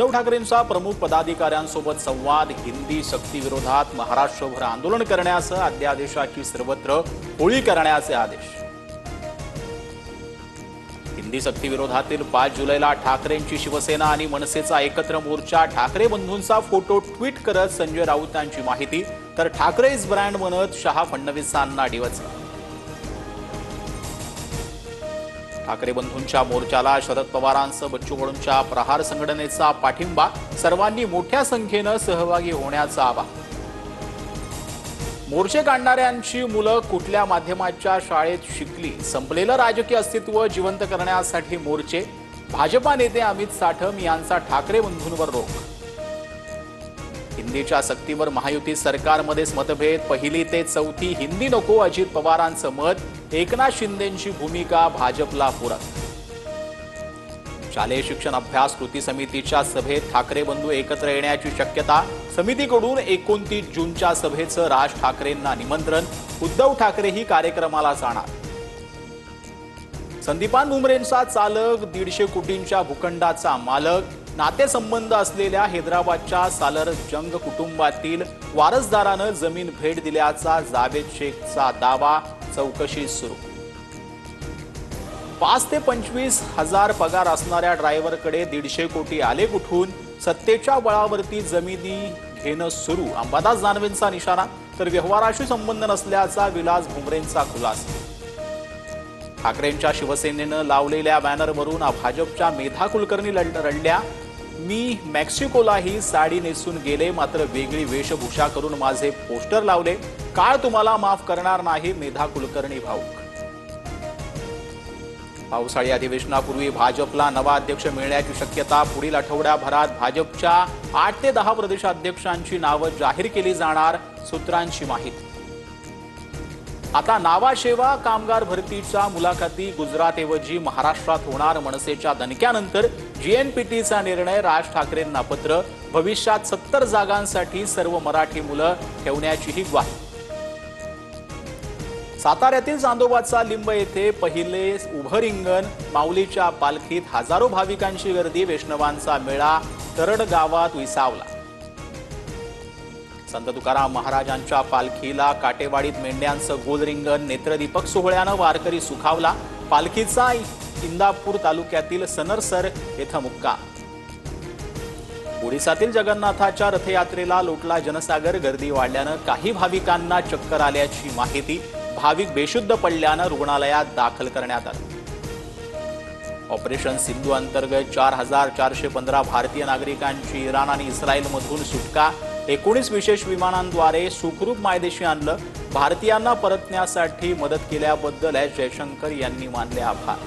उद्धव ठाकरेंचा प्रमुख पदाधिकाऱ्यांसोबत संवाद, हिंदी सक्ती विरोधात महाराष्ट्रभर आंदोलन करण्यासह अध्यादेशाची सर्वत्र होळी करण्याचे आदेश। हिंदी सक्ती विरोधातील 5 जुलैला ठाकरेंची शिवसेना आणि मनसेचा एकत्र मोर्चा। ठाकरे बंधूंचा फोटो ट्विट करत संजय राऊतांची माहिती, तर ठाकरेच ब्रँड म्हणत शहा फडणवीसांना डिवचलं। ठाकरे बंधूंच्या मोर्चाला शरद पवारांसह बच्चू कडूंच्या प्रहार संघटनेचा पाठिंबा। सर्वांनी मोठ्या संख्येने सहभागी होण्याचं आवाहन। मोर्चे काढणाऱ्यांची मुलं कुठल्या माध्यमाच्या शाळेत शिकली? संपलेलं राजकीय अस्तित्व जिवंत करण्यासाठी मोर्चे। भाजपा नेते अमित साठम यांचा ठाकरे बंधूंवर रोख। हिंदीच्या सक्तीवर महायुती सरकारमध्येच मतभेद। पहिली ते चौथी हिंदी नको अजित पवारांचं मत। एकनाथ शिंदेंची भूमिका भाजपला पूरक। शालेय शिक्षण अभ्यास कृती समितीच्या सभेत ठाकरे बंधू एकत्र येण्याची शक्यता। समितीकडून 29 जूनच्या सभेचं राज ठाकरेंना निमंत्रण। उद्धव ठाकरेही कार्यक्रमाला जाणार। संदीपान भुमरेंचा चालक 150 कोटींच्या भूखंडाचा मालक। नातेसंबंध असलेल्या हैदराबादच्या सालर जंग कुटुंबातील वारसदारानं जमीन भेट दिल्याचा जावेद शेखचा दावा। चौकशी सुरू। 5 ते 25 हजार पगार असणाऱ्या ड्रायव्हरकडे 150 कोटी आले कुठून? सत्तेच्या बळावरती जमिनी घेणं सुरू। अंबादास दानवेंचा निशाणा, तर व्यवहाराशी संबंध नसल्याचा विलास भुमरेंचा खुलासा। ठाकरेंच्या शिवसेनेनं लावलेल्या बॅनरवरून भाजपच्या मेधा कुलकर्णी रडल्या। मी मेक्सिकोलाही साडी नेसून गेले, मात्र वेगळी वेशभूषा करून माझे पोस्टर लावले। काळ तुम्हाला माफ करणार नाही, मेधा कुलकर्णी भाऊक। पावसाळी अधिवेशनापूर्वी भाजपला नवा अध्यक्ष मिळण्याची शक्यता। पुढील आठवड्याभरात भाजपच्या 8 ते 10 प्रदेशाध्यक्षांची नावं जाहीर केली जाणार, सूत्रांची माहिती। आता नावाशेवा कामगार भरतीच्या मुलाखती गुजरातऐवजी महाराष्ट्रात होणार। मनसेच्या दणक्यानंतर जीएनपीटीचा निर्णय। राज ठाकरेंना पत्र। भविष्यात 70 जागांसाठी सर्व मराठी मुलं ठेवण्याचीही ग्वाही। साताऱ्यातील चांदोबाचा लिंब येथे पहिले उभं रिंगण। माऊलीच्या पालखीत हजारो भाविकांची गर्दी। वैष्णवांचा मेळा तरड गावात विसावला। संत तुकाराम महाराजांच्या पालखीला काटेवाडीत मेंढ्यांचं गोल रिंगण। नेत्रदीपक सोहळ्यानं वारकरी सुखावला। पालखीचा इंदापूर तालुक्यातील सनरसर येथे मुक्काम। ओडिसातील जगन्नाथाच्या रथयात्रेला लोटला जनसागर। गर्दी वाढल्यानं काही भाविकांना चक्कर आल्याची माहिती। भाविक बेशुद्ध पडल्यानं रुग्णालयात दाखल करण्यात आलं। ऑपरेशन सिंधू अंतर्गत 4415 भारतीय नागरिकांची इराण आणि इस्रायलमधून सुटका। 19 विशेष विमानांद्वारे सुखरूप मायदेशी आणलं। भारतीयांना परतण्यासाठी मदत केल्याबद्दल एस जयशंकर यांनी मानले आभार।